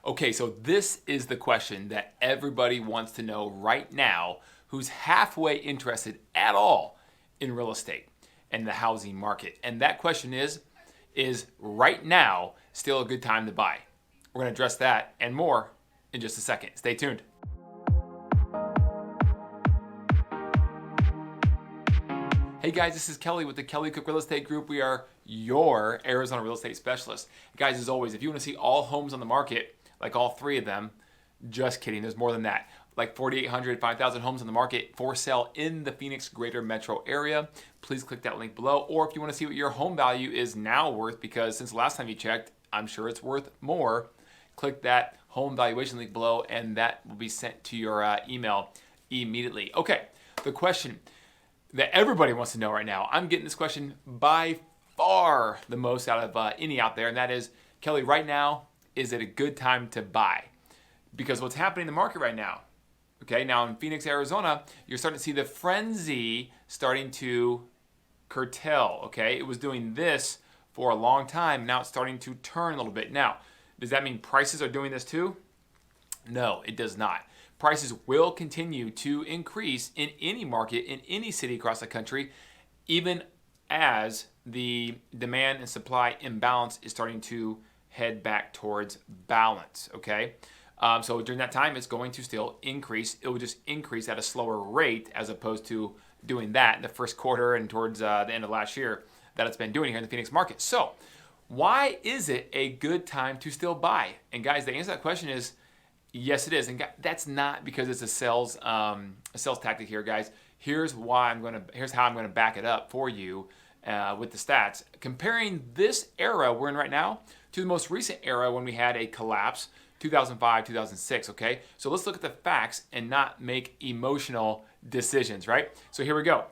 Okay, so this is the question that everybody wants to know right now who's halfway interested at all in real estate and the housing market. And that question is right now still a good time to buy? We're going to address that and more in just a second. Stay tuned. Hey guys, this is Kelly with the Kelly Cook Real Estate Group. We are your Arizona real estate specialist. Guys, as always, if you want to see all homes on the market, like all three of them, just kidding, there's more than that. Like 4,800, 5,000 homes on the market for sale in the Phoenix greater metro area. Please click that link below. Or if you want to see what your home value is now worth, because since the last time you checked, I'm sure it's worth more, click that home valuation link below and that will be sent to your email immediately. Okay, the question that everybody wants to know right now, I'm getting this question by far the most out of any out there, and that is, Kelly, right now, is it a good time to buy? Because what's happening in the market right now, okay, now in Phoenix, Arizona, you're starting to see the frenzy starting to curtail, okay? It was doing this for a long time, now it's starting to turn a little bit. Now, does that mean prices are doing this too? No, it does not. Prices will continue to increase in any market, in any city across the country, even as the demand and supply imbalance is starting to head back towards balance, okay? So during that time, it's going to still increase. It will just increase at a slower rate as opposed to doing that in the first quarter and towards the end of last year that it's been doing here in the Phoenix market. So why is it a good time to still buy? And guys, the answer to that question is, yes, it is, and that's not because it's a sales tactic here, guys. Here's how I'm gonna back it up for you with the stats. Comparing this era we're in right now to the most recent era when we had a collapse, 2005, 2006. Okay, so let's look at the facts and not make emotional decisions, right? So here we go.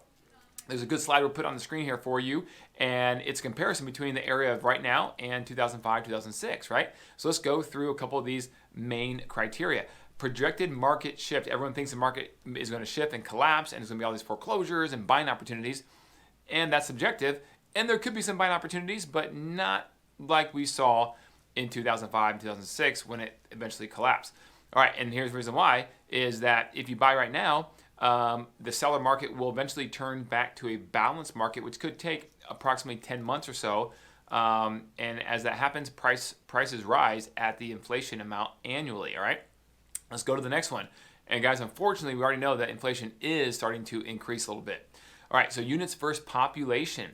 There's a good slide we'll put on the screen here for you, and it's a comparison between the area of right now and 2005, 2006, right? So let's go through a couple of these main criteria. Projected market shift. Everyone thinks the market is going to shift and collapse, and there's going to be all these foreclosures and buying opportunities, and that's subjective. And there could be some buying opportunities, but not like we saw in 2005 and 2006 when it eventually collapsed. All right, and here's the reason why, is that if you buy right now, the seller market will eventually turn back to a balanced market, which could take approximately 10 months or so. And as that happens, prices rise at the inflation amount annually, all right? Let's go to the next one. And guys, unfortunately, we already know that inflation is starting to increase a little bit. All right, so units versus population.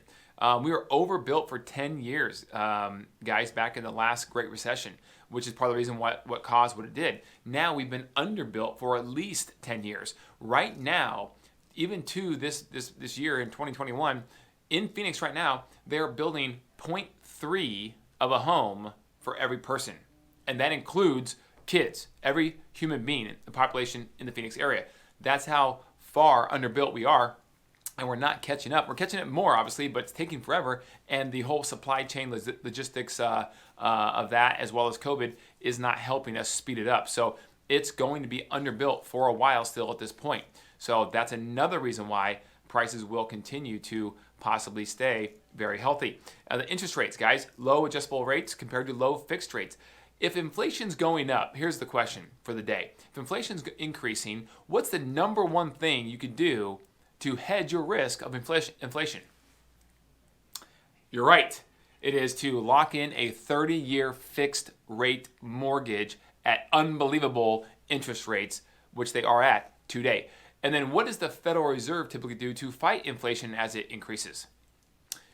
We were overbuilt for 10 years, guys, back in the last Great Recession, which is part of the reason what caused what it did. Now we've been underbuilt for at least 10 years. Right now, even to this year in 2021, in Phoenix right now, they're building 0.3 of a home for every person. And that includes kids, every human being in the population in the Phoenix area. That's how far underbuilt we are. And we're not catching up. We're catching up more, obviously, but it's taking forever. And the whole supply chain logistics of that, as well as COVID, is not helping us speed it up. So it's going to be underbuilt for a while still at this point. So that's another reason why prices will continue to possibly stay very healthy. The interest rates, guys, low adjustable rates compared to low fixed rates. If inflation's going up, here's the question for the day. If inflation's increasing, what's the number one thing you could do to hedge your risk of inflation? You're right. It is to lock in a 30-year fixed rate mortgage at unbelievable interest rates, which they are at today. And then what does the Federal Reserve typically do to fight inflation as it increases?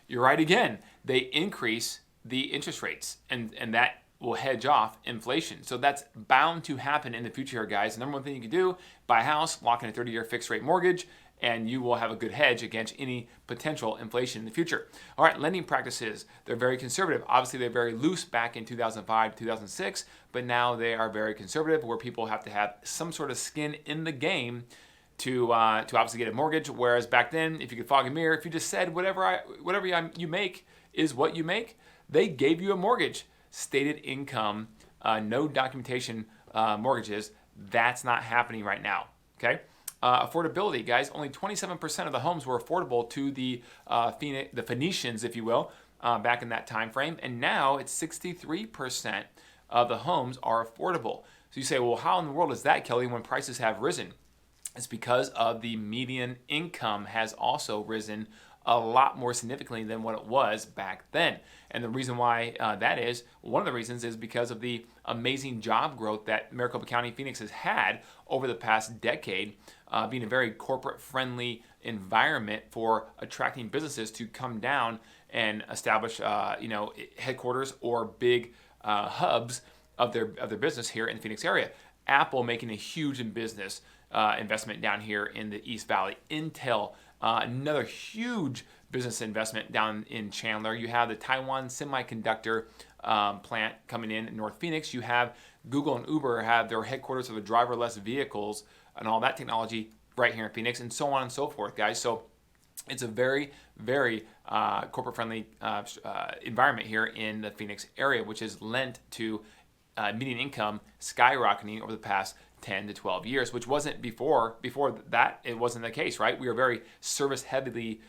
You're right again. They increase the interest rates, and that will hedge off inflation. So that's bound to happen in the future here, guys. The number one thing you can do, buy a house, lock in a 30-year fixed rate mortgage, and you will have a good hedge against any potential inflation in the future. All right, lending practices, they're very conservative. Obviously, they're very loose back in 2005, 2006, but now they are very conservative, where people have to have some sort of skin in the game to obviously get a mortgage, whereas back then, if you could fog a mirror, if you just said whatever you make is what you make, they gave you a mortgage. Stated income, no documentation mortgages, that's not happening right now, okay? Affordability, guys, only 27% of the homes were affordable to the Phoenicians, if you will, back in that time frame, and now it's 63% of the homes are affordable. So you say, well, how in the world is that, Kelly, when prices have risen? It's because of the median income has also risen a lot more significantly than what it was back then. And the reason why that is, one of the reasons is because of the amazing job growth that Maricopa County, Phoenix has had over the past decade, being a very corporate-friendly environment for attracting businesses to come down and establish, headquarters or big hubs of their business here in the Phoenix area. Apple making a huge investment down here in the East Valley. Intel, another huge business investment down in Chandler. You have the Taiwan Semiconductor plant coming in North Phoenix. You have Google and Uber have their headquarters of the driverless vehicles and all that technology right here in Phoenix, and so on and so forth, guys. So it's a very, very corporate-friendly environment here in the Phoenix area, which has lent to median income skyrocketing over the past 10 to 12 years, which wasn't before that. It wasn't the case, right? We are very service-heavy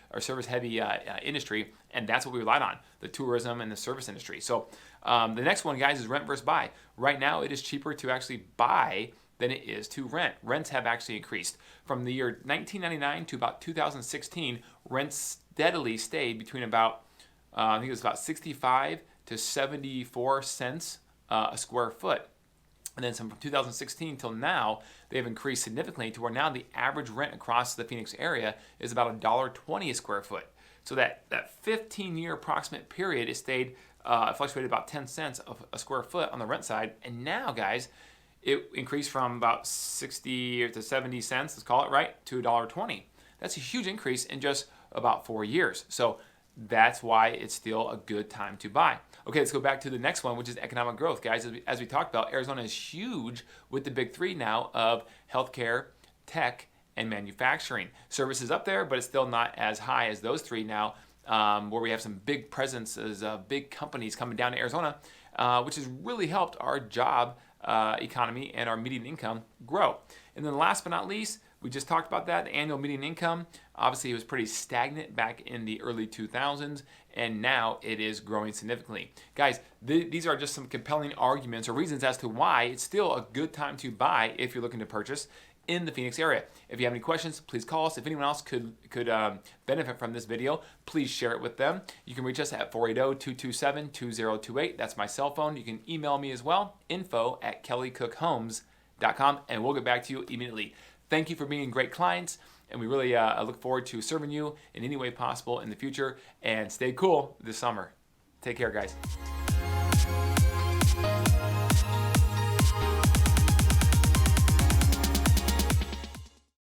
industry, and that's what we relied on, the tourism and the service industry. So the next one, guys, is rent versus buy. Right now, it is cheaper to actually buy than it is to rent. Rents have actually increased. From the year 1999 to about 2016, rents steadily stayed between about, I think it was about 65 to 74 cents a square foot. And then from 2016 till now, they've increased significantly to where now the average rent across the Phoenix area is about $1.20 a square foot. So that 15-year approximate period, it stayed fluctuated about 10 cents a square foot on the rent side. And now, guys, it increased from about 60 to 70 cents, let's call it, right, to $1.20. That's a huge increase in just about 4 years. So that's why it's still a good time to buy. Okay, let's go back to the next one, which is economic growth. Guys, as we talked about, Arizona is huge with the big three now of healthcare, tech, and manufacturing. Services up there, but it's still not as high as those three now, where we have some big presences of big companies coming down to Arizona, which has really helped our job economy and our median income grow. And then last but not least, we just talked about that, the annual median income. Obviously, it was pretty stagnant back in the early 2000s, and now it is growing significantly. Guys, these are just some compelling arguments or reasons as to why it's still a good time to buy if you're looking to purchase in the Phoenix area. If you have any questions, please call us. If anyone else could benefit from this video, please share it with them. You can reach us at 480-227-2028. That's my cell phone. You can email me as well, info@kellycookhomes.com, and we'll get back to you immediately. Thank you for being great clients, and we really look forward to serving you in any way possible in the future. And stay cool this summer. Take care, guys.